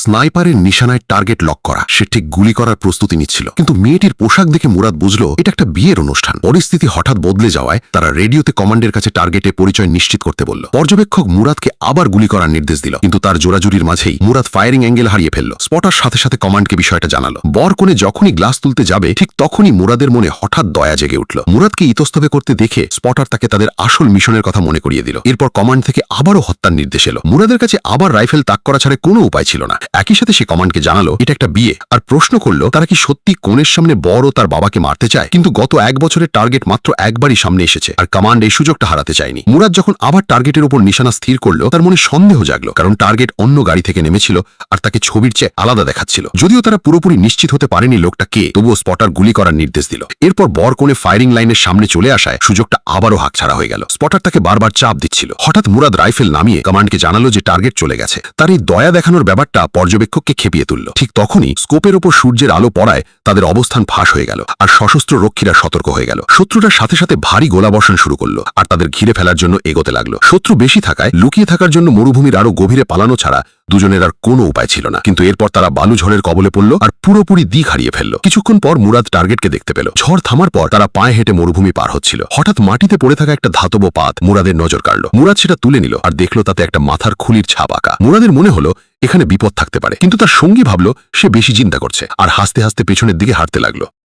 স্নাইপারের নিশানায় target lock করা। সে ঠিক গুলি করার প্রস্তুতি নিচ্ছিল, কিন্তু মেয়েটির পোশাক দেখে মুরাদ বুঝল এটা একটা বিয়ের অনুষ্ঠান। পরিস্থিতি হঠাৎ বদলে যাওয়ায় তারা রেডিওতে কমান্ডের কাছে টার্গেটে পরিচয় নিশ্চিত করতে বলল। পর্যবেক্ষক মুরাদকে আবার গুলি করার নির্দেশ দিল, কিন্তু তার জোরাজুরির মাঝেই মুরাদ ফায়ারিং অ্যাঙ্গেল হারিয়ে ফেলল। স্পটার সাথে সাথে কমান্ডকে বিষয়টা জানালো। বরকনে যখনই গ্লাস তুলতে যাবে ঠিক তখনই মুরাদের মনে হঠাৎ দয়া জেগে উঠল। মুরাদকে ইতস্তত করতে দেখে স্পটার তাকে তাদের আসল মিশনের কথা মনে করিয়ে দিল। এরপর কমান্ড থেকে আবারও হত্যার নির্দেশ এলো। মুরাদের কাছে আবার রাইফেল তাক করা ছাড়া কোনো উপায় ছিল না। একই সাথে সে কমান্ডকে জানালো এটা একটা বিয়ে, আর প্রশ্ন করলো তারা কি সত্যি কোণের সামনে বড় তার বাবাকে মারতে চায়। কিন্তু গত এক বছরের টার্গেট মাত্র একবারই সামনে এসেছে, আর কমান্ড এই সুযোগটা হারাতে চায়নি। মুরাদ যখন আবার টার্গেটের উপর নিশানা স্থির করলো, তার মনে সন্দেহ জাগলো, কারণ টার্গেট অন্য গাড়ি থেকে নেমেছিল আর তাকে ছবির চেয়ে আলাদা দেখাচ্ছিল। যদিও তারা পুরোপুরি নিশ্চিত হতে পারেনি লোকটা কে, তবুও স্পটার গুলি করার নির্দেশ দিল। এরপর বরকনে ফায়ারিং লাইনের সামনে চলে আসায় সুযোগটা আবারও হাতছাড়া হয়ে গেল। স্পটার তাকে বারবার চাপ দিচ্ছিল। হঠাৎ মুরাদ রাইফেল নামিয়ে কমান্ডকে জানালো যে টার্গেট চলে গেছে। তার এই দয়া দেখানোর ব্যাপারটা পর্যবেক্ষককে খেপিয়ে তুলল। ঠিক তখনই স্কোপের ওপর সূর্যের আলো পড়ায় তাদের অবস্থান ফাঁস হয়ে গেল, আর সশস্ত্র রক্ষীরা সতর্ক হয়ে গেল। শত্রুটার সাথে সাথে ভারী গোলাবর্ষণ শুরু করলো আর তাদের ঘিরে ফেলার জন্য এগোতে লাগলো। শত্রু বেশি থাকায় লুকিয়ে থাকার জন্য মরুভূমির আরো গভীরে পালানো ছাড়া দুজনের আর কোনো উপায় ছিল না। কিন্তু এরপর তারা বালু ঝড়ের কবলে পড়ল আর পুরোপুরি দিক হারিয়ে ফেলল। কিছুক্ষণ পর মুরাদ টার্গেটকে দেখতে পেল। ঝড় থামার পর তারা পায়ে হেঁটে মরুভূমি পার হচ্ছিল। হঠাৎ মাটিতে পড়ে থাকা একটা ধাতব পাত মুরাদের নজর কাড়ল। মুরাদ সেটা তুলে নিল আর দেখল তাতে একটা মাথার খুলির ছাপ আঁকা। মুরাদের মনে হলো এখানে বিপদ থাকতে পারে, কিন্তু তার সঙ্গী ভাবল সে বেশি চিন্তা করছে আর হাসতে হাসতে পেছনের দিকে হাঁটতে লাগলো।